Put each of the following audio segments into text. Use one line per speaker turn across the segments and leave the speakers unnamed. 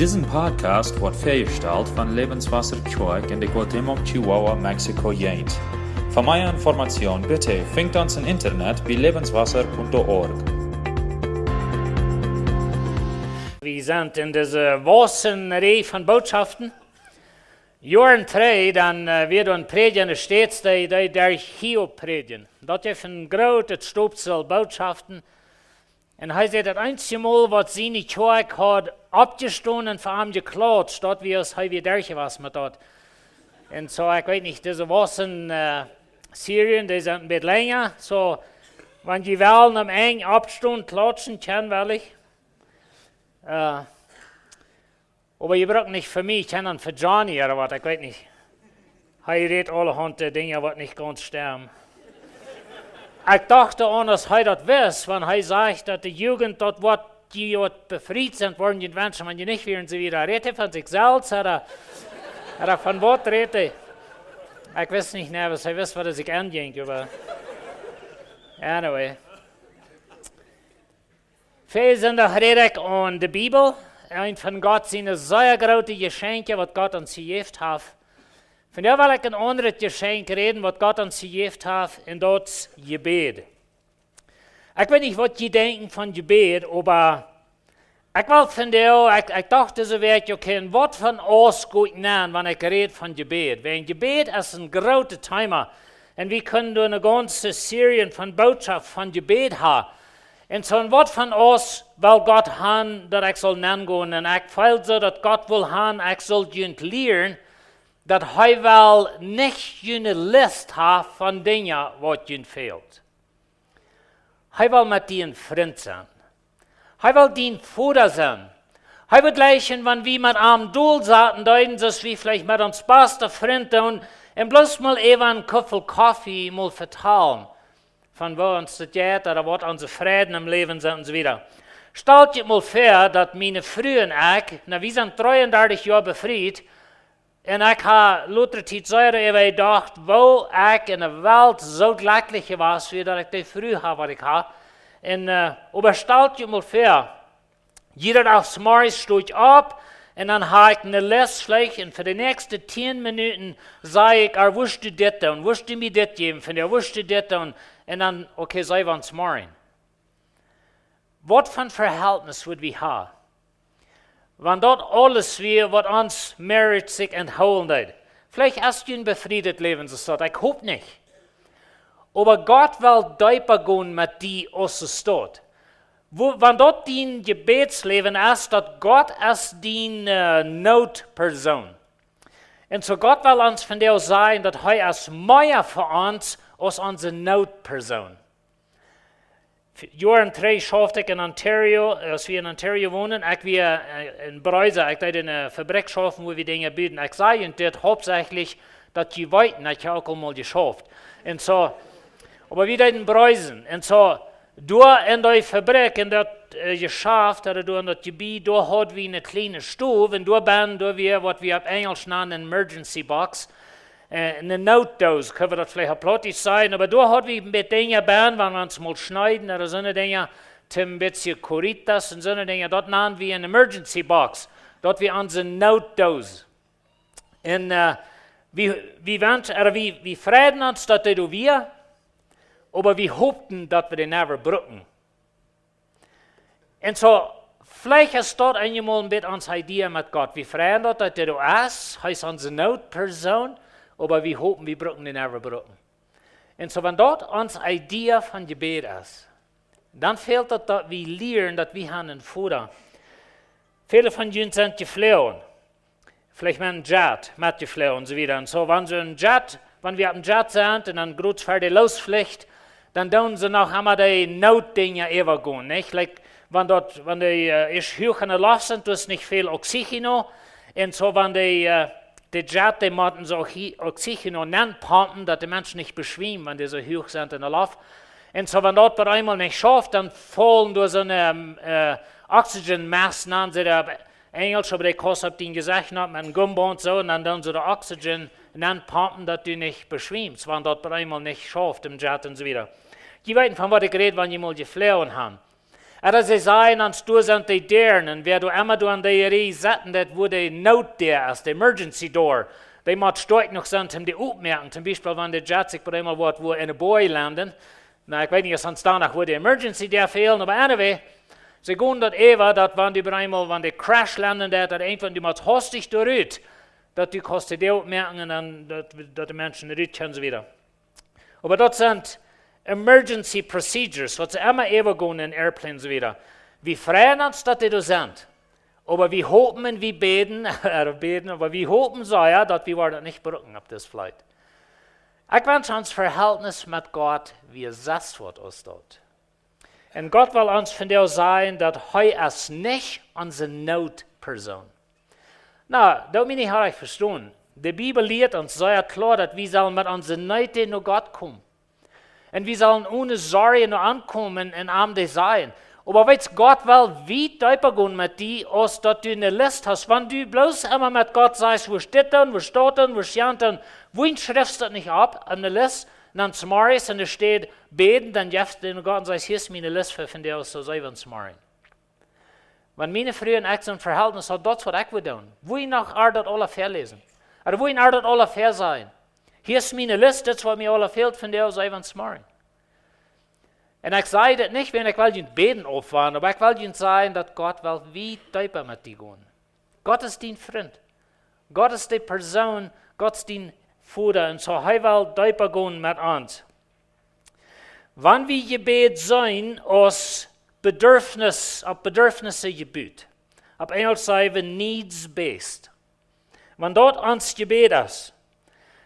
Diesen Podcast wird hergestellt von Lebenswasser Choic in der Guatemala, Chihuahua, Mexiko, Jent. Für mehr Informationen bitte findet uns im Internet bei lebenswasser.org.
Wir sind in dieser Reihe von Botschaften. Jahren 3, dann wird ein Prediger stets der Hiob predigen. Dat ist ein großes Stubsel Botschaften. Und er sagt, das einzige Mal, was seine Kirche hat abgestoßen und vor ihm geklatscht, dort wie es wie derche was mit dort. Und so, ich weiß nicht, diese Wochen Syrien, die sind ein bisschen länger. So, wenn die Wellen am eng abstoßen, klatschen können, weil ich. Aber ihr braucht nicht für mich, ich kann dann für Johnny oder was, ich weiß nicht. Er redet allerhand Dinge, was nicht ganz sterben. Ich dachte an, dass er das weiß, wenn er sagt, dass die Jugend dort wird, die befreit sind, wollen die Menschen, wenn die nicht werden, sie wieder redet von sich selbst, oder von was redet. Ich weiß nicht mehr, was er weiß, was er sich angeht, aber anyway. Viele sind auch redet an die Bibel, und von Gott sind sehr große Geschenke, was Gott uns gegeben hat. Von der will ich ein anderes Geschenk reden, was Gott uns gegeben hat, und das Gebet. Ich weiß nicht, was Sie denken von Gebet, aber ich will von der, ich dachte, so werde ich okay, ein Wort von uns gut nennen, wenn ich rede von Gebet. Weil Gebet ist ein großes Thema, und wir können eine ganze Serie von Botschaft von Gebet haben. Und so ein Wort von uns will Gott haben, dass ich soll nennen gehen, und ich fühle so, dass Gott will haben, ich soll lernen, dass er will nicht eine Liste haben von Dingen, was ihnen fehlt. Er will mit ihnen Freund sein. Er will ihnen Vater sein. Er wird gleichen, wenn wir mit einem Duel saßen, deuten, dass wir vielleicht mit uns beste Freunde und bloß mal eben einen Köpfel Kaffee mal vertrauen, von wo uns das geht oder was unsere Frieden im Leben sind und so weiter. Stellt euch mal vor, dass meine frühen wir sind 33 Jahre befreit, und ich habe lauter Zeit gedacht, wo ich in der Welt so glücklich war, wie dass ich die früh habe, was ich habe. Und aber stellt euch mal vor, jeder Tag morgens stehe ich auf, und dann habe ich eine Liste, und für die nächsten 10 Minuten sage ich, wusste das und wusste mir das geben, von der wusste das und dann, okay, sei wir uns morgen. Was für ein Verhältnis würden wir haben? Wenn dort alles wir, was uns merit sich entholen hat. Vielleicht hast du ein befriedet Leben, so ich hoffe nicht. Aber Gott will tiefer gehen mit dir, was es steht. Wenn dort dein Gebetsleben ist, dass Gott ist deine Notperson. Und so Gott will uns von der sagen, dass er ist mehr für uns als unsere Notperson. Jahren 3 schaffte ich in Ontario, als wir in Ontario wohnen, ich war in Breuser, ich hatte in einer Fabrik schaffen, wo wir Dinge bieten. Ich sage und das hauptsächlich, dass die Weiten, ich habe auch mal geschafft. Und so, aber wir in Breusen. Und so, du in der Fabrik, in der geschafft, oder du in der Gebiet, da hat wir eine kleine Stube, und da bin wir, was wir auf Englisch nennen, Emergency Box. Eine Notdose, können wir das vielleicht plötzlich sein, aber da hat wir mit Dingen wenn wir uns mal schneiden oder so eine Dinge, ein bisschen Coritas und so eine Dinge, dort nennen wir eine Emergency Box, dort wir unsere Notdose. Und wir freuen uns, dass wir, aber wir hoffen, dass wir den never brücken. Und so, vielleicht ist dort einmal ein bisschen unsere Idee mit Gott. Wir freuen uns, dass du ist, heißt unsere Notperson, aber wir hoffen, wir brauchen den never brauchen. Und so, wenn dort unsere Idee von Gebet ist, dann fehlt es, dass wir lernen, dass wir haben einen Vater. Viele von uns sind geflohen. Vielleicht mit einem Jet, mitgeflohen und so weiter. Und so, wenn wir auf dem Jet sind und dann kurz fertig losfliegt, dann tun sie noch einmal die Notdinge übergehen, nicht? Like, wenn die hoch in der Luft sind, ist nicht viel Oxygen. Und so, wenn die Jet, die müssen so Oxygen pumpen, dass die Menschen nicht beschwimmen, wenn die so hoch sind in der Luft. Und so, wenn dort bei einmal nicht schafft, dann fallen durch so eine Oxygenmasse, nennen sie da Englisch, aber die kostet den gesagt, mit einem Gumbo und so, und dann tun sie das Oxygen pumpen, dass du nicht beschwimmst, wenn dort bei einmal nicht schafft im Jet und so weiter. Die wissen, von was ich rede, wenn die mal geflohen haben. Oder sie sagen, ans du sind die Dären, und wer du immer du an die Reihe setzen, das wo die Notdeur ist, die Emergency Door, die macht stark noch sind, um die aufmerken. Zum Beispiel, wenn die Jets sich bei einmal wo in eine Boy landen, na, ich weiß nicht, sonst danach, wo die Emergency Door fehlen, aber anyway, sie gehen dort eben, dass wenn die bei einmal, wenn die Crash landen, dass einfach die macht hastig durch, dass die kostet die aufmerken, und dann, dass die Menschen nicht können sie wieder. Aber das sind Emergency Procedures, was sie immer übergehen in Airplanes wieder. Wir freuen uns, dass die da sind. Aber wir hoffen und wir beten, aber wir hoffen so, ja, dass wir das nicht brücken auf das Flight. Ich wünsche uns Verhältnis mit Gott, wie es wird uns dort. Und Gott will uns von dir sagen, dass er ist nicht unsere Notperson. Na, da bin ich euch verstehen. Die Bibel lehrt uns sehr klar, dass wir sollen mit unserer Nöte nach Gott kommen. Und wir sollen ohne Sorge noch ankommen und arm sein. Aber weißt Gott will wie tiefer gehen mit dir, als dass du eine Liste hast. Wenn du bloß immer mit Gott sagst, wo steht denn, wo steht denn, wo steht denn, wohin schreibst du das nicht ab an der Liste? Und dann zum Morgen, und da steht beten, dann jeffst du Gott und sagst, hier ist meine Liste von dir aus, so sei wenn zum Morgen. Wenn meine Frau und ich so ein Verhältnis hat, das was ich will tun. Wohin nach das alle verlesen? Oder wohin das alle fair sein? Hier ist meine Liste, das was mir alle fehlt von dir aus, sei wenn zum Morgen. Und ich sage das nicht, wenn ich will ihn beten auffahren, aber ich will ihn sagen, dass Gott will wie tiefer mit dir gehen. Gott ist dein Freund. Gott ist die Person, Gott ist dein Vater, und so er will tiefer gehen mit uns. Wenn wir Gebet sein, aus Bedürfnisse Gebet, auf Englisch sagen wir needs-based. Wenn dort uns Gebet ist,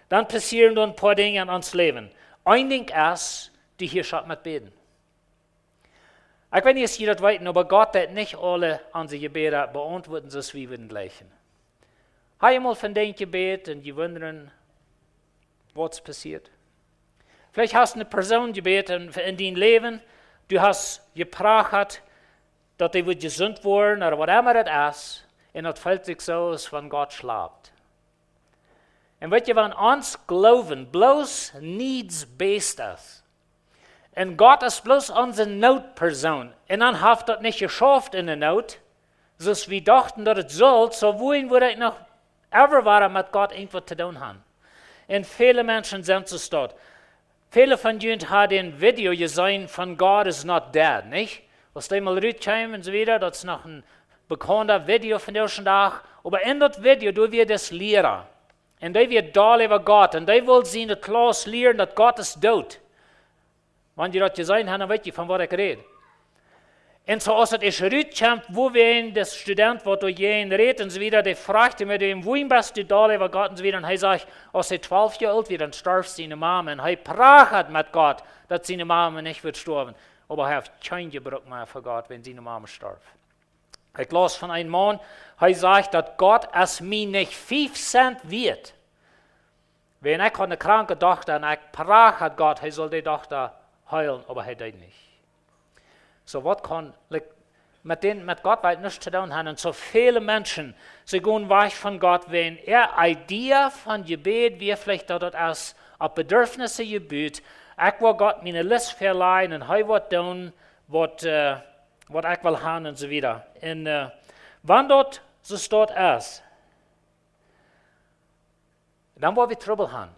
dann passieren ein paar Dinge in uns Leben. Ein Ding ist, die hier schaut mit Beten. Ich weiß nicht, ob Sie das wissen, aber Gott hat nicht alle unsere Gebete beantworten, so wie wir den gleichen. Habe ich mal von denen Gebet und die wundern, was passiert? Vielleicht hast du eine Person gebeten in deinem Leben, du hast geprahrt, dass die wird gesund werden oder was immer das ist, und das fällt sich so aus, wenn Gott schlaft. Und wenn wir uns glauben, bloß needs-based ist, und Gott ist bloß unsere Notperson, und dann hat das nicht geschafft in der Not, so dass wir dachten, dass es soll, so wohin würde ich noch ever mit Gott irgendwas zu tun haben. Und viele Menschen sind so dort. Viele von ihnen haben ein Video gesehen von God is not dead, nicht? Was die mal rüberkommen und so wieder, das ist noch ein bekannter Video von der Tag. Aber in das Video, du wirst das lehren. Und die wird da über Gott. Und die will sehen, dass Klaus lehren, dass Gott ist tot. Wenn die das gesehen haben, dann weiß ich, von was ich rede. Und so als es rüberkommt, wo wir das Student, wo du jeden redet und so wieder, der fragte mich, wohin bist du da über Gott und so wieder. Und er sagt, als er 12 Jahre alt wird, dann starb seine Mama. Und er prahlt mit Gott, dass seine Mama nicht wird sterben. Aber er hat kein Gebrauch mehr für Gott, wenn seine Mama starb. Ich las von einem Mann, er sagt, dass Gott es mir nicht 5 Cent wird. Wenn ich eine kranke Tochter und ich prahlt Gott, er soll die Tochter heilen, aber er tut nicht. So was kann mit Gott weit nichts zu tun haben. Und so viele Menschen, sie gehen weg von Gott, wenn Idee von Gebet, wie vielleicht dort als Bedürfnisse Gebet, ich will Gott meine List verleihen und er wird tun, was ich will haben und so wieder. Und wenn dort so dort ist, dann wollen wir Trouble haben.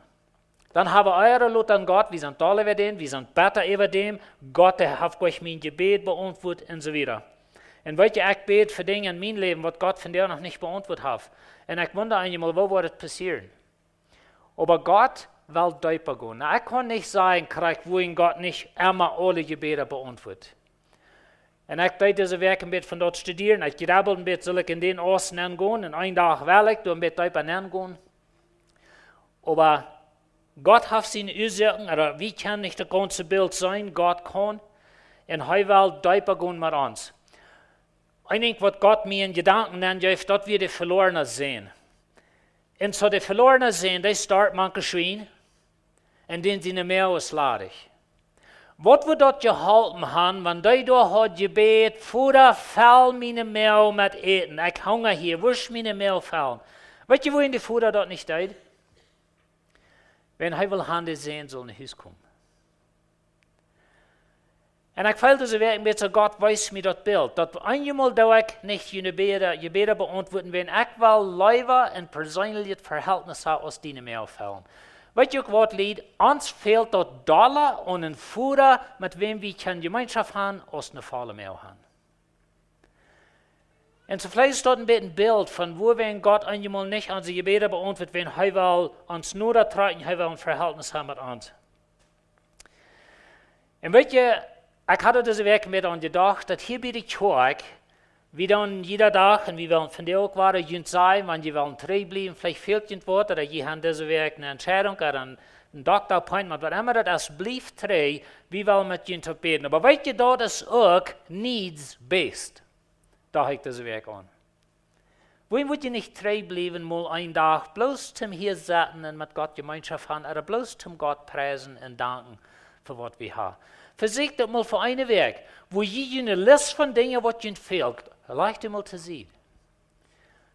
Dann haben eure Leute an Gott, wir sind toll über den, wir sind besser über dem, Gott hat euch mein Gebet beantwortet und so wieder. Und weil ich bete für Dinge in meinem Leben, was Gott von dir noch nicht beantwortet hat. Und ich wundere einmal, wo wird das passieren? Aber Gott will tiefer gehen. Ich kann nicht sagen, wohin Gott nicht immer alle Gebete beantwortet. Und ich werde diese Werke ein bisschen von dort studieren. Ich grabbel ein bisschen, soll ich in den Osten gehen. Und einen Tag will ich ein bisschen tiefer gehen. Aber Gott hat seine Ursachen, oder wie kann nicht das ganze Bild sein? Gott kann. Und er will tiefer gehen mit uns. Ich denke, was Gott mir in Gedanken nennt, dass wir die Verlorenen sehen. Und so die Verlorenen sehen, die starten manche schreien, und dann sind sie mehr als ladig. Was wird dort gehalten haben, wenn die da hat gebet, Vater, fall meine Mehl mit Eten. Ich hunger hier, wo ist meine Mehl fallen? Weißt du, wohin die Vater dort nicht steht? Wenn er will Hände sehen, soll nach Hause kommen. Und ich fühlte so wirklich mit so, Gott weiß mir das Bild. Das einmal da ich nicht die Gebete beantworten, wenn ich will Leben und persönliches Verhältnis habe aus denen mir auffallen. Weißt du, was liegt? Uns fehlt dort Dollar und ein Führer, mit wem wir keine Gemeinschaft haben, aus einer Falle mehr haben. Und so vielleicht ist dort ein Bild von, wo wenn Gott einmal nicht unsere Gebete beantwortet, wenn er will uns nur da tragen, er will ein Verhältnis haben mit uns. Und weißt du, ich hatte diese Woche mit an gedacht, dass hier bei der Kirche, wie dann jeder Tag, und wir wollen von der auch waren, jünd sein, wenn sie wollen treu bleiben, vielleicht fehlt ihnen was, oder sie haben diese Woche eine Entscheidung, oder ein Doktor-Appointment, was immer das blieb treu, wir wollen mit ihnen beten. Aber weißt du, das ist auch needs-based. Da habe ich diese Woche an. Wohin wollt ihr nicht treu bleiben, mal einen Tag, bloß zum hier sitzen und mit Gott Gemeinschaft haben, oder bloß zum Gott preisen und danken für was wir haben. Versucht das mal für eine Weg, wo je eine Liste von Dingen, was ihnen fehlt, leicht mal zu sehen.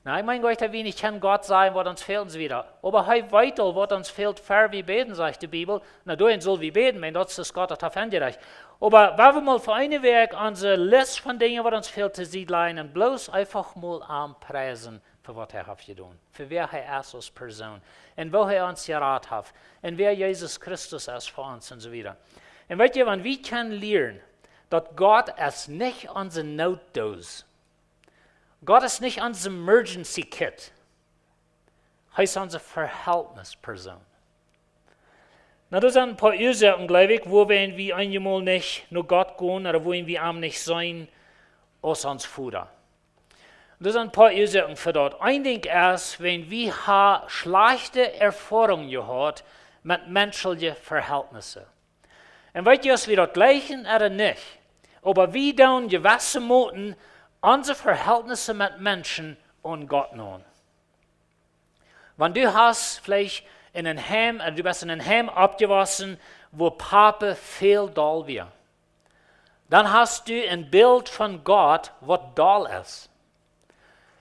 Na, ich meine, Gott, wenig kann Gott sagen, was uns fehlt und wieder. Aber hey, weiter, was uns fehlt, fair wie beten, sagt die Bibel. Na, du soll wie beten, mein Gott, das Gott hat angereicht. Aber wenn wir mal für eine Weg unsere Liste von Dingen, was uns fehlt, zu sehen, und bloß einfach mal anpreisen, für was er hat getan, für wer er ist als Person, und wo er uns geraten hat, und wer Jesus Christus ist für uns und so weiter. Und weißt du, wenn wir können lernen, dass Gott ist nicht unsere Notdose. Gott ist nicht unser Emergency Kit. Er ist unsere Verhältnisperson. Na, das sind ein paar Ursachen, glaube ich, wo wir einmal nicht nur Gott gehen oder wo wir am nicht sein, aus uns Futter. Das sind ein paar Ursachen für das. Ein Ding ist, wenn wir schlechte Erfahrungen gehabt mit menschlichen Verhältnissen. Und weißt du, ob wir das gleichen oder nicht? Aber wie dann gewisse Moten unsere Verhältnisse mit Menschen und Gott nun. Wenn du hast vielleicht in einem Heim, du bist in einem Heim abgewachsen, wo Papa viel doll war, dann hast du ein Bild von Gott, was doll ist.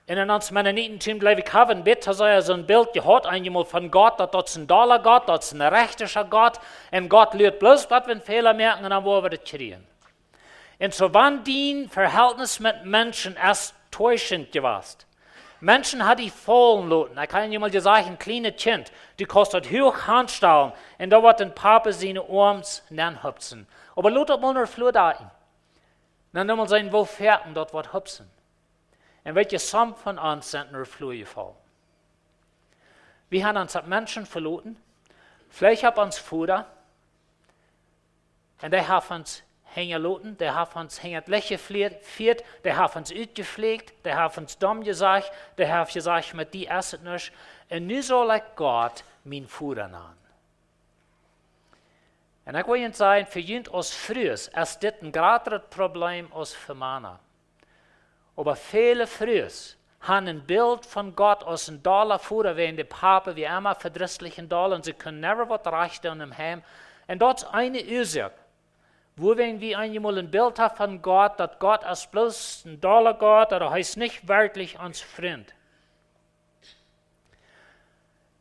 In uns Mennonitentum, glaube ich, haben bitte so ein Bild gehabt, einmal von Gott, dass das ein doller Gott, das ein rechtlicher Gott, und Gott lehrt bloß, was wir Fehler merken, und dann wollen wir das kriegen. Und so wann die Verhältnis mit Menschen erst täuschend gewesen. Menschen hat die fallen lassen. Ich kann jemand sagen, ein kleines Kind, die kostet hoch Handstellen, und da wird ein Papa seine Arms hüpfen. Aber lass mal nur Flur da ein. Dann mal sein, wo fährt dort wird hüpfen. Und welche Samen von uns sind nur Flur gefallen. Wir haben uns Menschen verloren, vielleicht haben uns Futter, und die haben uns hängen lassen, die haben uns hängen Lächeln geführt, die haben uns ausgepflegt, die haben uns dumm gesagt, die haben gesagt, mit die essen nicht. Und nun soll ich Gott mein Futter nehmen. Und ich will Ihnen sagen, für uns als Frühes ist das ein größeres Problem als für Männer. Aber viele Frühes haben ein Bild von Gott als ein Dollar Futter, wie in der Papa, wie immer verdrießlichen Dollar, und sie können never was reichen im Heim. Und das ist eine Ursache. Wo wenn wir einmal ein Bild haben von Gott, dass Gott ist bloß ein Dollar Gott, oder heißt nicht wirklich uns Freund.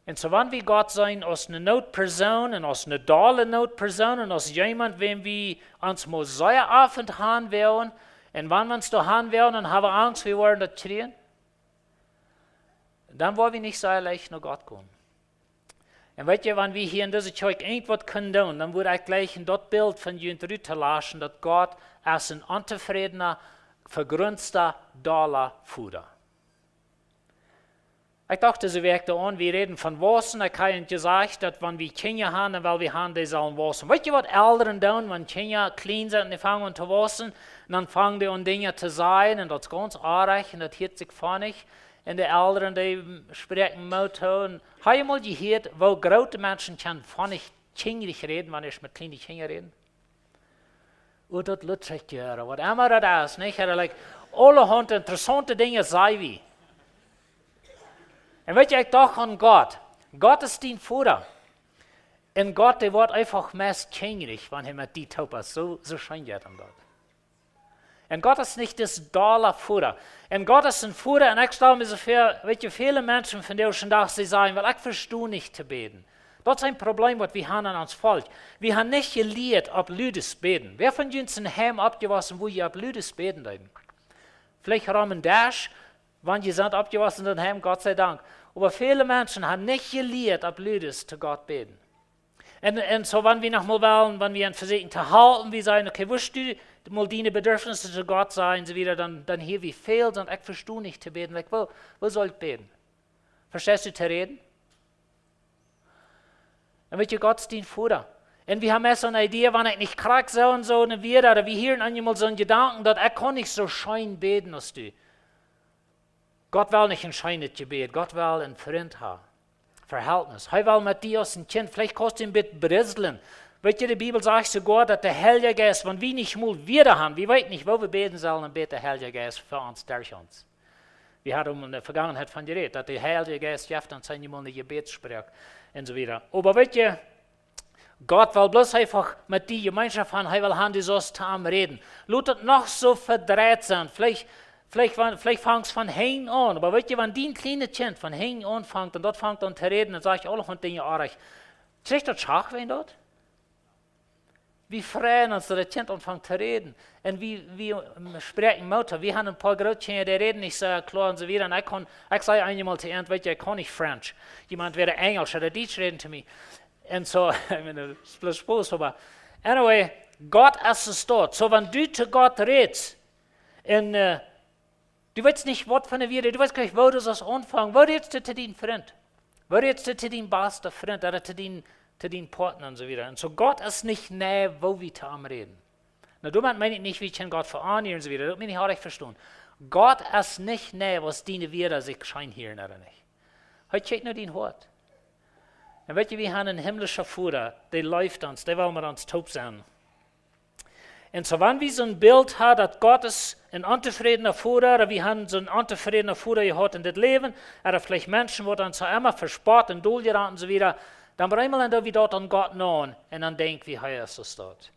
Und so wenn wir Gott sein als eine Notperson und als eine dolle Notperson und als jemand, wenn wir uns mal sehr Abend haben wollen, und wenn wir uns da haben wollen und haben Angst, wir wollen das kriegen, dann wollen wir nicht sehr leicht nach Gott kommen. Und weißt du, wenn wir hier in dieser Kirche irgendwas können tun, dann würde ich gleich in das Bild von jemand runterlassen, dass Gott als ein unzufriedener, vergrünster Dollar Futter. Ich dachte, sie wirkt an, wir reden von Wassen. Ich habe ihnen gesagt, dass wenn wir Kinder haben, dann wollen wir haben, die sollen wassen. Weißt du, was Eltern tun, wenn Kinder klein sind und die fangen an zu wassen? Dann fangen die an Dinge zu sagen, und das ist ganz arg, und das hört sich funnig. Und die Eltern, die sprechen Motto. Und habe ich mal gehört, wo große Menschen können funnig kindlich reden, wenn ich mit kleinen Kindern rede? Und das lutscht gehört, was immer das ist, nicht? Oder like, allerhand interessante Dinge sei wie. Und weißt du, ich dachte an Gott. Gott ist dein Futter. Und Gott, der wird einfach meist kindlich, wenn er mit die Taupas so scheint er dann dort. Und Gott ist nicht das Dollar Futter. Und Gott ist ein Futter, und ich stelle mir so vor, weißt du, viele Menschen von der schon da, sie sagen, weil ich verstehe nicht zu beten. Das ist ein Problem, was wir haben an uns Volk. Wir haben nicht gelehrt, ab Lüdes beten. Wer von uns ein Heim abgewaschen, wo ihr ab Lüdes beten dürfen? Vielleicht Rahmen Dash, wenn ihr seid abgewaschen in Heim, Gott sei Dank. Aber viele Menschen haben nicht gelehrt, ab Lüdes zu Gott beten. Und so, wenn wir noch mal wollen, wenn wir versuchen zu halten, wir sagen, okay, wo du mal deine Bedürfnisse zu Gott sein, so wieder, dann hier wie fehlt und ich verstehe nicht zu beten. Like, wo soll ich beten? Verstehst du zu reden? Und mit Gottesdienst vor. Und wir haben so eine Idee, wenn ich nicht krank so und so, und wir, oder wir hören einmal so einen Gedanken, dass ich kann nicht so schein beten als du. Gott will nicht ein scheinet Gebet, Gott will ein Freund haben. Verhältnis. Er will mit dir als ein Kind, vielleicht kannst du ein bisschen brisseln. Weißt du, die Bibel sagt sogar, dass der Heilige Geist, wenn wir nicht mal wieder haben, wir wissen nicht, wo wir beten sollen, dann betet der Heilige Geist für uns, durch uns. Wir haben in der Vergangenheit von geredet, dass der Heilige Geist jetzt uns einmal eine Gebetssprache und so weiter. Aber weißt du, Gott will bloß einfach mit die Gemeinschaft haben, er will haben, die so zusammen reden. Lass das noch so verdreht sein, vielleicht fängt es von Hängen an, aber weißt du, wenn die ein kleines Kind von Hängen anfängt und dort fängt an zu reden, dann sage ich auch noch Dinge an. Kriegt das Schach wen dort? Wir freuen uns, dass das Kind anfängt zu reden. Und wir sprechen Mutter, wir haben ein paar Großkinder, die reden nicht so klar und so weiter. Und ich sage einmal zu ihnen, weißt du, ich kann nicht French. Jemand wird Englisch oder Deutsch reden zu mir. Und so, ich meine, das ist bloß Spaß, aber anyway, Gott ist es dort. So, wenn du zu Gott redest, und du weißt nicht, was von der Wieder, du weißt gar nicht, wo du das anfangen. Wo redest du zu deinem Freund? Wo redest du zu deinem besten Freund oder zu deinem Partner und so weiter? Und so, Gott ist nicht näher, wo wir zu ihm reden. Na, du meine ich nicht, wie ich Gott verahnen und so weiter. Das meine ich auch nicht verstehen. Gott ist nicht näher, was deine Wieder sich scheint hier oder nicht. Heute check nur dein Hort. Und weißt du, wir haben einen himmlischen Vater, der läuft uns, der will mit uns taub sein. Und so, wenn wir so ein Bild haben, dass Gott ist ein unzufriedener Vater, oder wir haben so einen unzufriedener Vater gehabt in das Leben, oder vielleicht Menschen, die dann so immer verspart und Dol geraten und so weiter, dann bringen wir dort an Gott nach und dann denken wir, hey, ist das dort.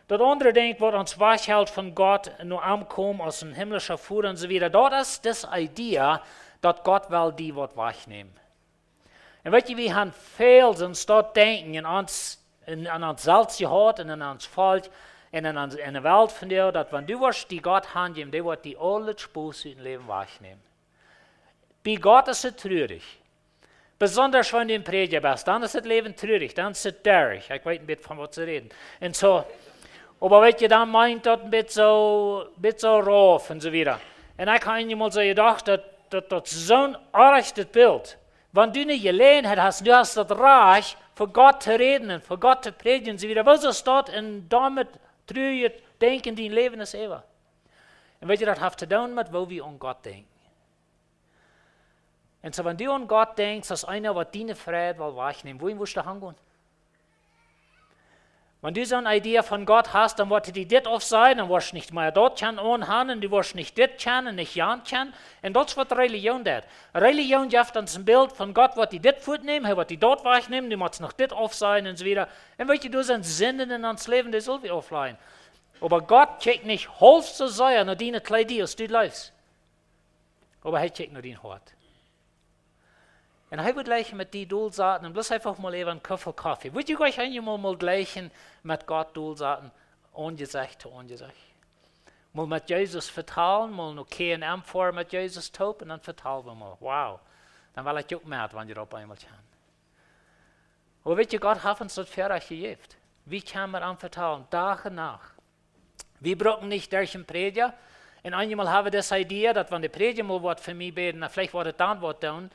Das andere denkt, was uns wachhält von Gott, nur ankommen aus dem himmlischen Vater und so weiter, dort ist das Idee, dass Gott will die was wegnehmen. Und weißt du, wir haben viel uns dort denken, an uns selbst gehabt und an uns Volk, in der Welt von dir, dass wenn du was die Gott handgeben, der wird die alle Spaß in Leben wegnehmen. Bei Gott ist es traurig. Besonders wenn du im Prediger bist, dann ist das Leben traurig, dann ist es traurig. Ich weiß ein bisschen von was zu reden. Und so, aber weißt du, dann meint das ein bisschen so rauf und so weiter. Und ich habe einmal so gedacht, dass das so ein echtes Bild, wenn du nicht gelernt hast, du hast das Recht, für Gott zu reden und für Gott zu predigen und so weiter, was ist das und damit trüge denken, dein Leben ist ewig. Und weißt du, das hat zu tun mit, wo wir an Gott denken. Und so, wenn du an Gott denkst, dass einer, was deine Freiheit will wegnehmen, wohin willst du hingehen? Wenn du so eine Idee von Gott hast, dann wird die das auf sein, dann wirst du nicht mehr dort anhören, du wirst nicht das kennen, nicht Jan kennen. Und das ist, was Religion tut. Religion gibt uns ein Bild von Gott, wird die das fortnehmen, er wird die dort wegnehmen, du musst noch das auf sein und so weiter. Und weißt du, sind Sünden in uns Leben, die soll wir aufleihen. Aber Gott checkt nicht, holst zu sein, nur deine Kleidung, du läufst. Aber er checkt nur dein Hort. Und er wird gleich mit die Dulsaten und bloß einfach mal eben einen Köffel Kaffee. Würde ich euch einmal mal gleichen mit Gott Dulsaten, Angesicht zu Angesicht. Mal mit Jesus vertrauen, mal noch K&M vor mit Jesus taub und dann vertrauen wir mal. Wow. Dann will ich auch mehr, wenn ihr auf einmal kann. Aber wisst ihr, Gott hat uns das für euch gegeben. Wie kann man anvertrauen? Tag und Nacht. Wir brauchen nicht durch den Prediger. Und einmal haben wir das Idee, dass wenn der Prediger mal was für mich beten, dann vielleicht wird er dann was tun.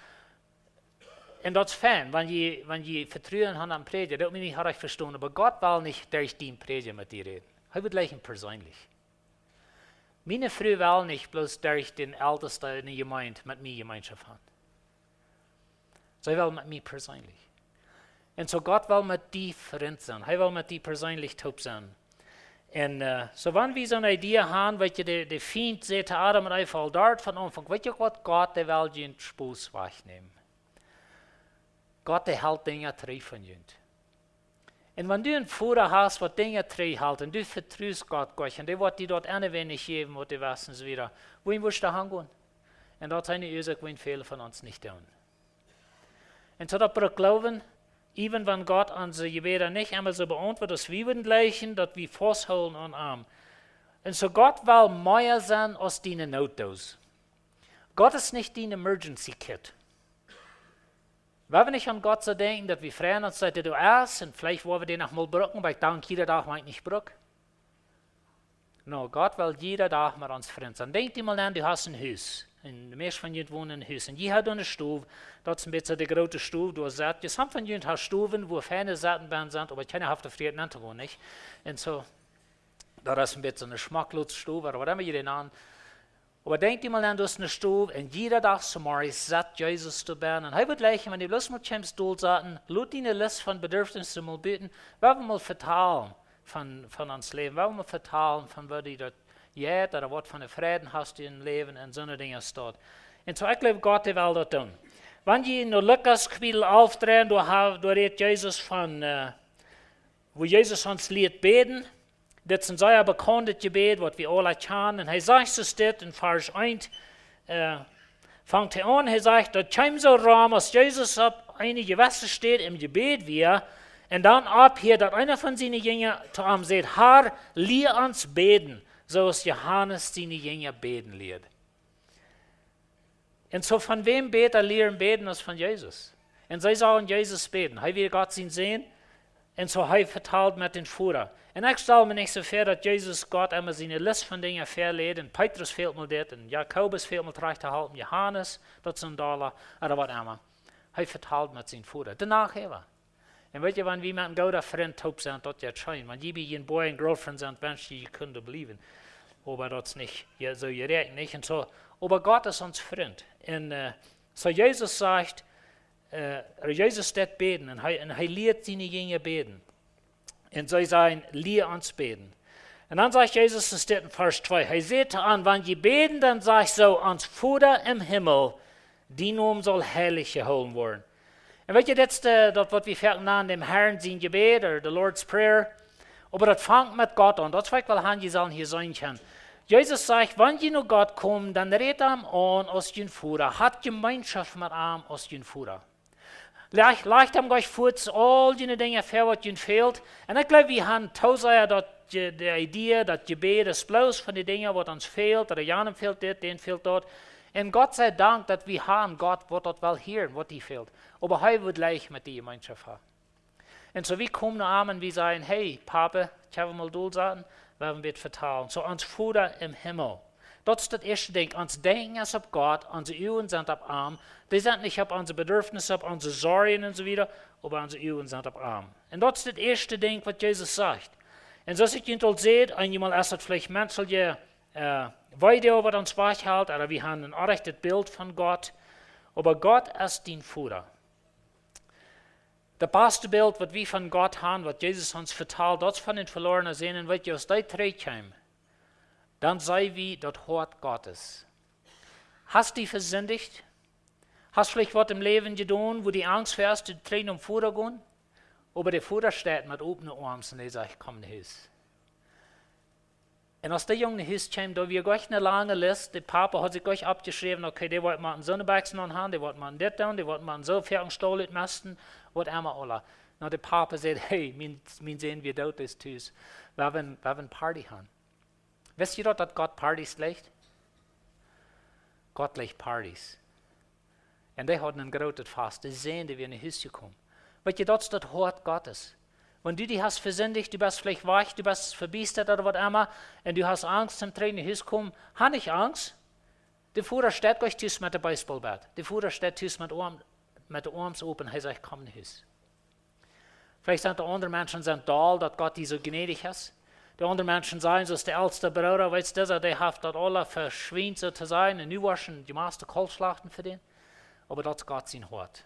Und das ist fein, wenn je Vertrauen haben am Prediger, das meine ich auch verstehen. Aber Gott will nicht durch den Prediger mit dir reden. Er wird gleich persönlich. Meine Frau will nicht bloß durch den Ältesten in der Gemeinde mit mir Gemeinschaft haben. Sie will mit mir persönlich. Und so Gott will mit dir Freund sein. Er will mit dir persönlich taub sein. Und so wenn wir so eine Idee haben, weißt du, der Feind sagt Adam und Eva dort von Anfang, weißt du Gott, der will den Spaß wegnehmen. Gott, der hält Dinge treu von dir. Und wenn du einen Vater hast, der Dinge treu hält, und du vertraust Gott, und der wird dir dort eine wenig geben, was du weißt und so wieder, wohin willst du hingehen? Und das ist eine Ursache, wohin viele von uns nicht tun. Und so, dass wir glauben, even wenn Gott unsere Gebete nicht einmal so beantwortet, dass wir würden gleichen, dass wir festhalten und arm. Und so Gott will mehr sein als deine Notdose. Gott ist nicht dein Emergency Kit. Wenn wir nicht an Gott so denken, dass wir freuen uns, dass du erst, und vielleicht wollen wir den noch mal brücken, weil ich danke jeder Tag meint nicht brück. No, Gott will jeder Tag mit uns freuen sein. Denk dir mal an, du hast ein Haus. Und die meisten von euch wohnen in einem Haus. Und je hat eine Stube, das ist ein bisschen die große Stube, du hast gesagt, some von euch haben Stuben, wo feine Seitenbahnen sind, aber keine Hälfte friert nicht, nicht. Und so, da ist ein bisschen eine schmacklose Stube, oder was immer ihr den an. Aber denk dir mal an, du hast eine Stube, und jeder Tag zum Morgen sagt Jesus zu beten. Und er wird gleich, wenn die bloß mit dem Stuhl saßen, laut dir eine Liste von Bedürfnissen mal beten, wir mal vertalen von uns Leben, wir mal vertalen von was die dort jetzt, oder was von der Frieden hast du im Leben, und so eine Dinge steht. Und so, ich glaube, Gott will das tun. Wenn ihr in der Lukas-Kapitel aufdrehen, du redet Jesus von, wo Jesus uns lehrt beten. Das ist ein sehr bekanntes Gebet, was wir alle kennen. Und er sagt es dort in Vers 1, fängt er an, er sagt, das kommt so rum, als Jesus auf einige Wässer steht im Gebet wir, und dann ab hier, dass einer von seinen Jüngern zu ihm sagt, Herr, lehr uns beten, so als Johannes seine Jünger beten lehrt. Und so von wem lehren beten als von Jesus. Und sie sagen Jesus beten. Er will Gott sehen, und so er verteilt mit den Führer. Und ich stelle mir nicht so vor, dass Jesus Gott immer seine Liste von Dingen verlegt, und Petrus fehlt mal das, und Jakobus fehlt mal recht zu halten, Johannes, das ist ein Dollar, oder was immer. Er verteilt mit seinen Führer. Danach aber. Und weet je, wenn wir mit einem guten Freund taub sind, das jetzt scheint. Wenn die ein Boy und Girlfriend sind, Menschen, die können belieben. Aber das ist nicht, ja, so direkt nicht. Und so, aber Gott ist uns Freund. Und so Jesus sagt, Jesus steht beten, und er lehrt seine Jünger beten. Und sie sagen, lehr uns beten. Und dann sagt Jesus, das steht in Vers 2, er sagt an, wenn ihr beten, dann sagt so, ans Vater im Himmel, die Name soll heilig geholt werden. Und weet je, das ist das, was wir fertig an dem Herrn sein Gebet, oder the Lord's Prayer. Aber das fängt mit Gott an. Das ist, weil han je sollen hier sein können. Jesus sagt, wenn ihr zu Gott kommt, dann redet ihm an als den Vater. Hat Gemeinschaft mit ihm als den Vater. Leicht ihm euch vor, all die Dinge für was ihnen fehlt. Und ich glaube, wir haben tausend die Idee, dass Gebet ist bloß von den Dingen, was uns fehlt, oder jenem fehlt das, den fehlt dort. Und Gott sei Dank, dass wir haben Gott, was dort will hören, was die fehlt. Aber er wird gleich mit der Gemeinschaft haben. Und so wir kommen nach ihm und wir sagen, hey, Papa, ich habe mal durchsagen, werden wir vertrauen. So ans Vater im Himmel. Das ist das erste Ding. Uns denken ist auf Gott, unsere Augen sind auf ihm. Die sind nicht auf unsere Bedürfnisse, auf unsere Sorgen und so weiter, aber unsere Augen sind auf ihm. Und das ist das erste Ding, was Jesus sagt. Und so ich Ihnen seht, einmal erst hat vielleicht menschliche Video, was uns wachhält, oder wir haben ein echtes Bild von Gott. Aber Gott ist dein Vater. Das beste Bild, was wir von Gott haben, was Jesus uns verteilt, das von den verlorenen Seelen, wenn ihr aus der Träge kommt, dann sei wie das Wort Gottes. Hast du dich versündigt? Hast du vielleicht was im Leben getan, wo die Angst fährst, die Tränen um Vater gehen? Aber der Vater steht mit offenen Armen und er sagt, komm nach Hause. Und als der Junge nach Hause kam, da wir gleich eine lange Liste, der Papa hat sich gleich abgeschrieben, okay, der wollte mal einen Sonnenbachsen haben, der wollte mal einen das tun, der wollte mal einen so Fertigstollet messen, was immer alle. Na, der Papa sagt, hey, mein sehen wir dort ist tüß, wir wollen Party haben. Wisst ihr doch, dass Gott Partys legt? Gott legt Partys. Und die hatten ein großes Fast, die sehen, die wir nach Hause kommen. Weil ihr, das ist das Wort Gottes. Wenn du dich hast versündigt, du bist vielleicht weich, du bist verbiestert oder was immer, und du hast Angst zum Tränen nach Hause kommen, hab nicht Angst. Der Vater steht gleich tüß mit dem Baseballbat. Der Vater steht tüß mit den Armen open, er sagt, komm nach Hause. Vielleicht sind die anderen Menschen da, dass Gott die so gnädig ist. Die anderen Menschen sagen, so ist der älteste Bruder, weißt du, der hat das alle verschwindet so zu sein, und nu waschen die meisten Kalbschlachten für den. Aber das ist Gott sein Wort.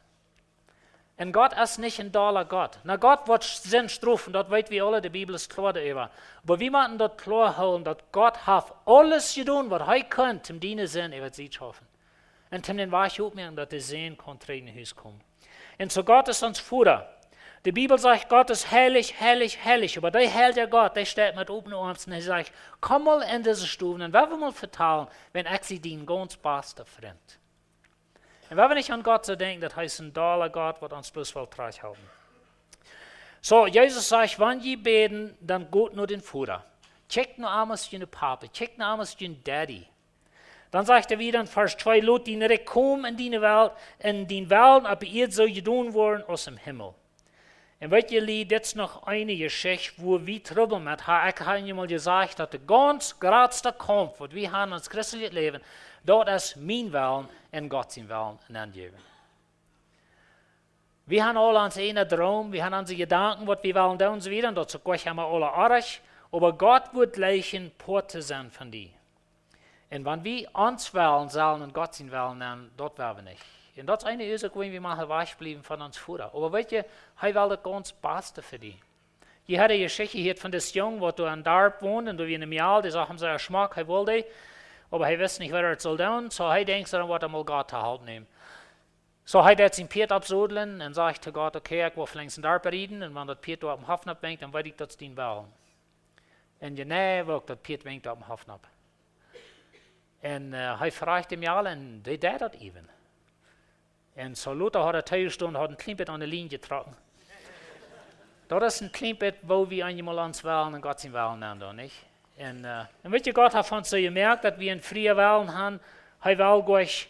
Und Gott ist nicht ein doller Gott. Na, Gott wird Sinn strafen, das weit wir alle, die Bibel ist klar darüber. Aber wir müssen das klar holen, dass Gott hat alles getan, was er kann, zum dienen Sinn, wird sie schaffen. Und zum den Weich aufmerken, dass der Sehen kann in Haus kommen. Und so Gott ist uns Vater. Die Bibel sagt, Gott ist heilig, heilig, heilig. Aber der hält der Gott, der steht mit offenen Armen und er sagt, komm mal in diese Stufen und wir mal vertrauen, wenn ich sie den ganz beste Freund. Und wenn wir nicht an Gott so denken, das heißt ein doller Gott, was uns bloß will halten. So, Jesus sagt, wenn je beten, dann geht nur den Vater. Check nur einmal deine Papa, check nur einmal deinen Daddy. Dann sagt er wieder in Vers 2, Lot die nicht kommen in die Welt, aber ihr soll gedun worden aus dem Himmel. Und weet jullie, dit is nog eine Geschichte, wo wir Trouble mit haben. Ich habe mal gesagt, dass der ganz grootste Kampf, was wir haben als christliches Leben, das ist mein Willen und Gott sein Willen angeben. Wir haben alle uns einen Traum, wir haben unsere Gedanken, was wir wollen tun und so weiter, und dazu haben wir alle Arsch, aber Gott wird leichen Porte sein von dir. Und wenn wir uns wollen sollen und Gott sein Willen nennen, dort werden wir nicht. Und dat is eine Ursache, warum wir mal wegbleiben von uns Vater. Aber weet je, hij wil het ganz Beste für dich. Je had een Geschichte gehört von des Jungen, wat du an Dorp wohnt, und du wie in einem Jahr, die sagen, er schmack, hij wollte, aber hij wist nicht, wer er soll tun, so hij denkt daran, wat er mal Gott zu halten nehmen. So hij hat sein Piet absodeln und sagt zu Gott, okay, ich will vielleicht in Dorp reden, und wenn das Piet da auf dem Hafen abwinkt, dann weiß ich, dass es den will. Und je näher wirkt, das Piet winkt auf dem Hafen ab. Und hij fragt ihm ja, und die deed dat even. En zo Luther had 2 Stunden een klein beetje aan de linie getrokken. Dat is een klein beetje waar we eenmaal ons willen en God zijn willen aan, niet? En weet je, God heeft ons zo gemerkt dat we een vrije willen hebben. Hij wil gleich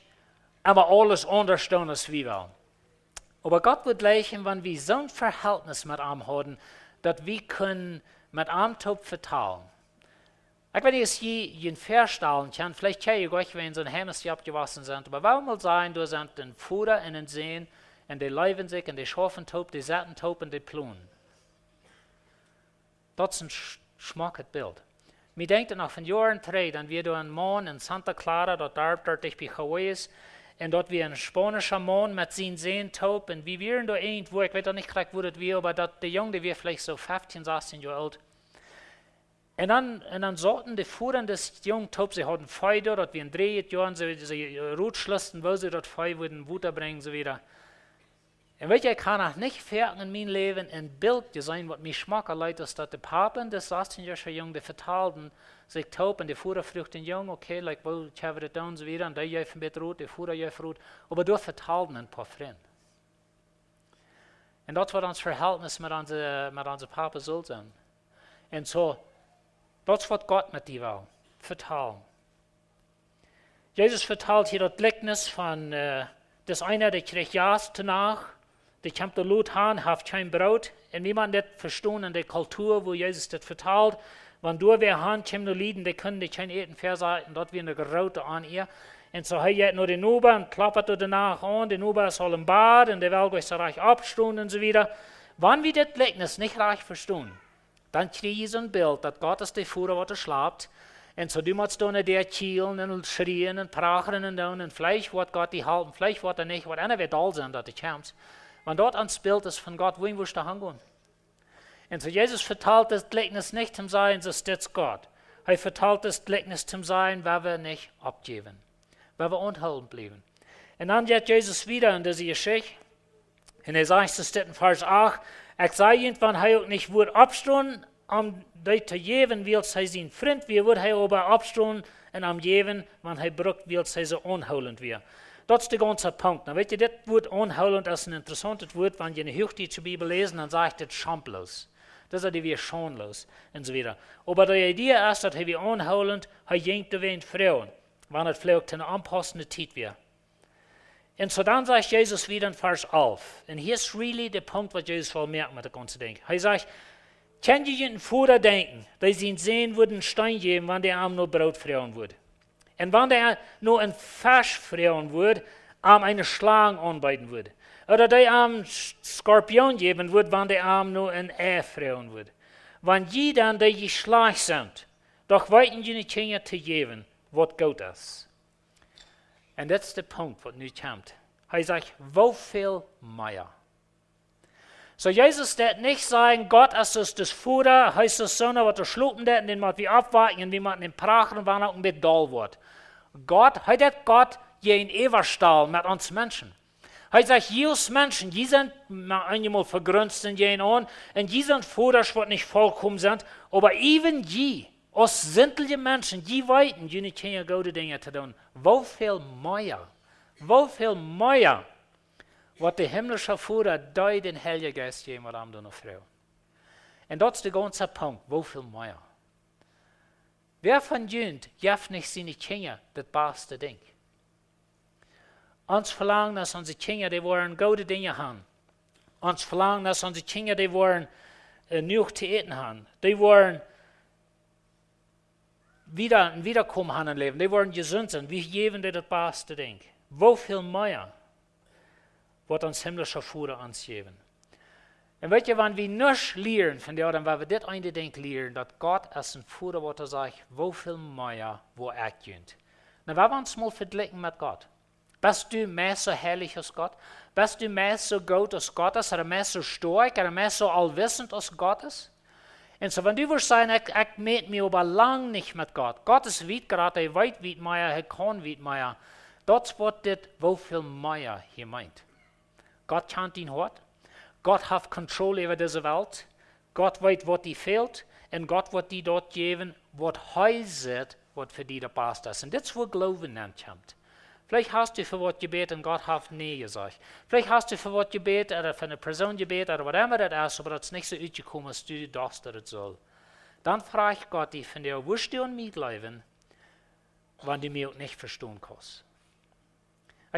aber alles anders doen als we willen. Aber Gott wird leichen, wenn wir so ein Verhältnis mit ihm haben, dass wir können mit ihm top vertrauen. Ich weiß nicht, dass je ein Verstellen kann, vielleicht kann ich euch, wenn so ein Hemmes abgewaschen sind, aber warum mal sein, du sind den Futter und den Sehen, und die leiben sich, und die schaffen top, die setzen top, und die plunen. Das ist ein schmackes Bild. Mir denkt noch von Jahren 3, dann wir da einen Mann in Santa Clara, dort ich bin gewesen, und dort wir ein spanischer Mann mit seinen Sehen top, und wir wären da irgendwo, ich weiß auch nicht korrekt, wo das wir, aber der Junge, der wäre vielleicht so 15, 16 Jahre alt. Und dann sagten die Führer des jungen Taub, sie hatten Feuer, dass wir in 3 Jahren sie rutschlisten, wo sie dort Feuer würden, Wutter bringen, so wieder. Und weet je, ich kann auch nicht fertig in meinem Leben ein Bild sein, was mich schmacker leid ist, dass die Papen des 16-jährigen Jungen, die vertalten, sich taub und die Führer fragt den Jungen, okay, like, wo, ich habe das da und so wieder, und der jäuft mit rot, die Führer jäuft rot, aber du vertalten ein paar Freunde. Und das war das Verhältnis mit unseren Papen soll sein. Und so, dat is wat Gott met die wil. Vertaal. Jezus vertaalt hier dat Gleichnis van des einer, der kreeg Jas danach, der komt de Lot aan, heeft geen brood. En niemand dat verstaan in de cultuur, wo Jezus dat vertaalt. Want door weer aan, komt de lieden, die kunnen die geen eten verzetten, dat weer een geroute aan ihr. En zo hij gaat naar de Nuba en klappert er danach aan. De Nuba is al im Bad en de wil zich reich abstoen en so wieder. Wann wir dat Gleichnis nicht reich verstaan, dann kriege ich so ein Bild, dass Gott ist der Führer, was er schlaft. Und so du musst dann der Kielen und schrien und prachen und vielleicht wird Gott die halten, vielleicht wird er nicht, wird einer wird all sein, dass er kommt. Wenn dort ein Bild ist von Gott, wohin wirst du hingehen? Und so Jesus verteilt das Gleichnis nicht zum Sein, so steht Gott. Er verteilt das Gleichnis zum Sein, weil wir nicht abgeben, weil wir unhaltend bleiben. Und dann geht Jesus wieder in diese Geschichte. Und er sagt, so steht in Vers 8, ich sage irgendwann, er nicht wird abstehen, die zu geben, will sei sein Freund, wie wird er aber abstehen und am geben, wenn er braucht, will sei so unholend wir. Das ist der ganze Punkt. Na, weißt du, das Wort unholend ist ein interessantes Wort, wenn ihr eine Hochdeutsche Bibel lesen, dann sagt das schamlos. Das ist wie schonlos und so weiter. Aber die Idee ist, dass er wie unholend, er jenkt erwähnt Frauen, wenn er vielleicht eine anpassende Zeit wäre. Und so dann sagt Jesus wieder in Vers 11. Und hier ist really der Punkt, was Jesus will merken mit der ganzen Ding. Er sagt, kann je einen Vater denken, dass sie ihn sehen würden, einen Stein geben, wenn der Arm nur Brot freuen würde? Und wenn der nur ein Fisch freuen würde, Arm eine Schlange anbieten würde? Oder der Arm Skorpion geben würde, wenn der Arm nur ein Ei freuen würde? Wenn die dann, die geschlacht sind, doch weiten die nicht Kinder zu geben, was gut ist. Und das ist der Punkt, was nu kommt. Er sagt, wofür mehr? So Jesus wird nicht sagen, Gott ist das Futter, heißt das Sonne, was er schlucken wird, und den muss wir abwarten, und wir müssen den prachen, wann er ein bisschen doll wird. Gott je in Everstall mit uns Menschen. Er sagt, Jesus Menschen, die sind einmal vergrünzt in jenen an, und die sind Futter, was nicht vollkommen sind, aber even die, als sintelige Menschen, die weiten, die nicht keine gute Dinge zu tun. Wofür mehr, was der himmlische Vater durch den Heiligen Geist geben, was ihm noch Frau. Und das ist der ganze Punkt. Wo viel mehr? Wer von Jünd jaft nicht seine Kinder das beste Ding? Uns verlangen, dass unsere Kinder, die wollen gute Dinge haben. Uns verlangen, dass unsere Kinder, die wollen genug zu essen haben. Die wollen ein Wiederkommen haben im Leben. Die wollen gesund sein. Wir geben dir das beste Ding. Wo viel mehr wird uns himmlischer Vater uns geben? Und weet je, wenn wir nicht lernen von dem, wenn wir das eine Ding lernen, dass Gott als ein Vater, wo sagt, wo viel mehr, wo könnt. Dann wollen wir uns mal vergleichen mit Gott. Bist du mehr so herrlich als Gott? Bist du mehr so gut als Gott ist? Oder mehr so stark? Oder mehr so allwissend als Gott ist? Und so, wenn du willst sagen, ich meet mich aber lang nicht mit Gott. Gott ist weit gerade, er weiß weit mehr, er kann weit mehr. Das wird das, wo viel mehr hier meint. Gott kennt ihn hart. Gott hat Kontrolle über diese Welt. Gott weiß, was dir fehlt. Und Gott wird dir dort geben, was er sieht, was für dich der Beste ist. Und das ist, wo Glauben kommt. Vielleicht hast du für was gebetet und Gott hat nee gesagt. Vielleicht hast du für was gebetet oder für eine Person gebetet oder was immer das ist, aber das ist nicht so ausgekommen, als du dachtest, dass es soll. Dann frage ich Gott, ich von dir, wirst du an mir glauben, wenn du mich auch nicht verstehen kannst.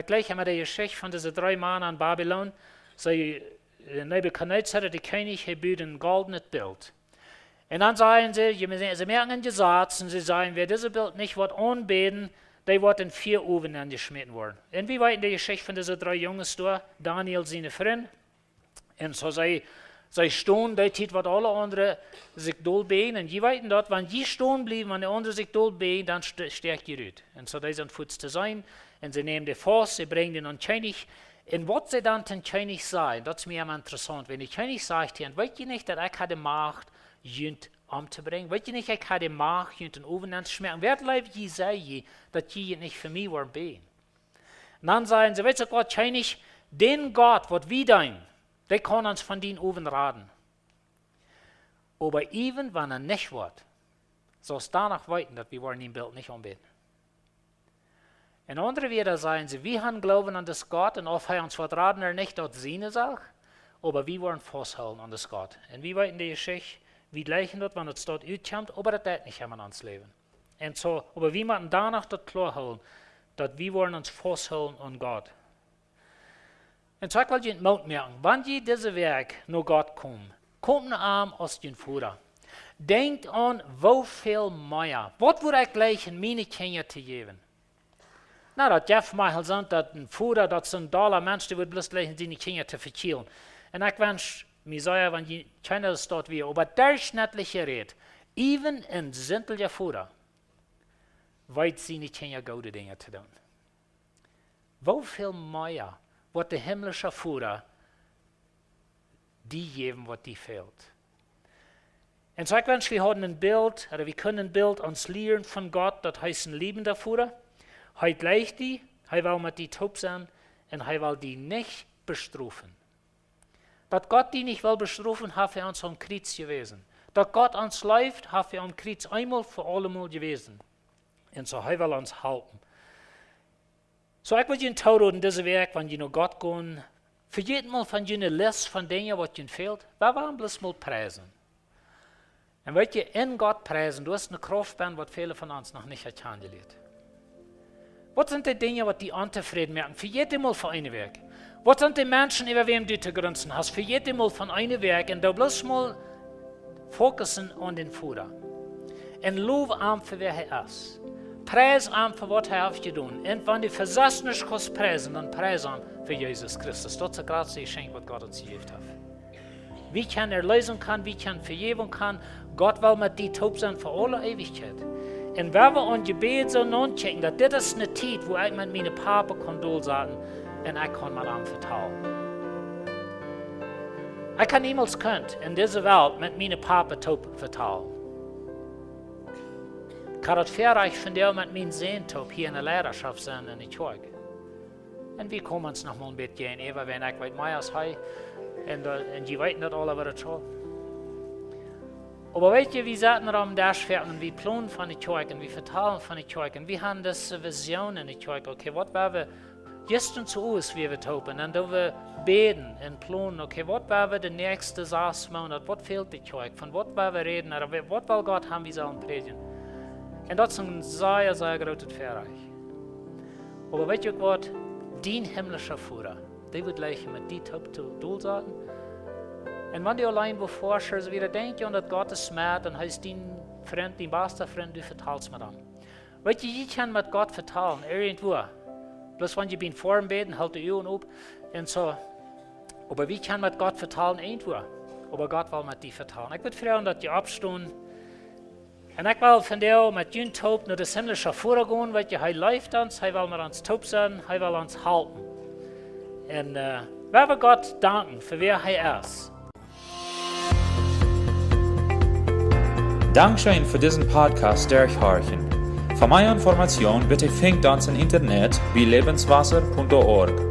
Gleich haben wir die Geschichte von diesen 3 Männern in Babylon. Nebuchadnezzar, der König, hat ein goldenes Bild. Und dann sagen sie merken in Gesetz und sie sagen, wer dieses Bild nicht wird anbeten, der wird in 4 Ofen angeschmissen werden. Und wie weit in der Geschichte von diesen 3 Jungs da, Daniel, seine Freund, und so sie stehen, der tut, was alle anderen sich dolbehen, und je weiter dort, wenn die stehen bleiben, wenn die anderen sich dolbehen, dann stärkt die Rüt. Und so die sind futz zu sein, und sie nehmen den Fass, sie bringen den an König, und was sie dann den König sagen, das ist mir immer interessant, wenn der König sagt, weißt du nicht, dass ich hatte Macht, jünt umzubringen? Weißt du nicht, ich hatte Macht, jünt den Ofen anzuschmecken? Wer bleibt je sei, dass je nicht für mich war beten? Und dann sagen sie, weißt du Gott, König, den Gott, was wir dein, der kann uns von den Ofen raten. Aber even wenn er nicht wird, so ist danach weiten, dass wir wollen ihn Bild nicht anbeten. Und andere wieder sagen sie, wir haben Glauben an das Gott, und ob er uns vertraten oder nicht, dort sehen es auch, aber wir wollen festhalten an das Gott. Und wie weit in der Geschichte, wie gleichen dort, wenn es dort utkommt, aber das wird nicht immer ans Leben. Und so, aber wir müssen danach dort klar halten, dass wir wollen uns festhalten an Gott. Und so will ich in Mut merken, wenn je diese Werk nur Gott kommt ein Arm aus den Vater. Denkt an, wo viel mehr. Was würde ich gleich in meine Kinder zu geben? Na, dat Jeff Michael sagt, dat ein Vater, dat ist ein toller Mensch, der wird bloß gleich seine Kinder zu verkehlen. Und ich wünsche mir so, wenn die Kinder das dort wie, aber durchschnittliche Red, even ein simpler Vater, weiß seine Kinder gute Dinge zu tun. Wo viel mehr wird der himmlische Vater die geben, was die fehlt? Und so ich wünsche, wir haben ein Bild, oder wir können ein Bild uns lernen von Gott, das heißt ein liebender Vater. Er gleicht die, er will mit die taub sein und er will die nicht bestrafen. Dass Gott die nicht will bestrafen, hat er uns am Kreuz gewesen. Dass Gott uns läuft, hat er am Kreuz einmal für allemal gewesen. Und so er will uns halten. So ich will Ihnen tauchen in diesem Werk, wenn Sie noch Gott gehen, für jeden Mal von Ihnen eine Liste von Dingen, was Ihnen fehlt, wir wollen bloß mal preisen. Und wenn ihr in Gott preisen, du hast eine Kraft, was viele von uns noch nicht kennengelernt. Was sind die Dinge, was die unzufrieden merken? Für jeden Mal von einem Werk. Was sind die Menschen, über wem du zu grünzen hast? Für jeden Mal von einem Werk. Und da bloß mal fokussen an den Vater. Und lob ihm für wer er ist. Preis ihm für was er hat getan. Und wenn du versessen nicht kannst preisen, dann preis ihm für Jesus Christus. Das ist gerade das Geschenk, was Gott uns gegeben hat. Wie kann Erlösung kann, wie kann Vergebung kann. Gott will mit dir taub sein für alle Ewigkeit. Und wenn wir an Gebet so nachdenken, dass das ist eine Zeit, wo ich mit meinem Papa kann sagen, und ich kann mit ihm vertrauen. Ich kann niemals in dieser Welt mit meinem Papa taub vertrauen. Ich kann das Verreich von dir mit meinem Sohn taub hier in der Lehrerschaft sein in der Kirche. Und wir kommen uns noch mal ein bisschen gehen, wenn ich weit mehr als he, und die weiten das alle, was das soll. Aber weißt du, wir saßen da am Dashwerk und wir planen von der Kirche und wir vertalen von der Kirche und wir haben diese Vision in der Kirche. Okay, was werden wir gestern zu uns, wie wir topen, und da wir beten und planen, okay, was werden wir die nächsten 6 Monate, was fehlt die Kirche, von was werden wir reden, oder was will Gott haben, wie sollen predigen. Und das ist ein sehr, sehr großes Verreich. Aber weißt du was, dein himmlischer Führer, der wird gleich mit dir durchsagen. Und wenn du allein beforschst, wieder denkst und dass Gott ist smart, dann heißt dein Freund, dein bester Freund, du vertalst mit ihm. Weißt du, ich kann mit Gott vertalen, irgendwo. Bloß wenn ich bin vor dem Beten, halt die Augen auf und so. Aber wie kann mit Gott vertalen irgendwo? Aber Gott will mit dir vertalen. Ich würde fragen, dass die abstehen. Und ich will von dir mit dir Taub nach das himmlische Führer gehen, weil er läuft uns, er will mit uns taub sein, er will uns halten. Und wir wollen Gott danken, für wer er ist.
Dankeschön für diesen Podcast durchhorchen. Für mehr Informationen bitte findet uns im Internet wie lebenswasser.org.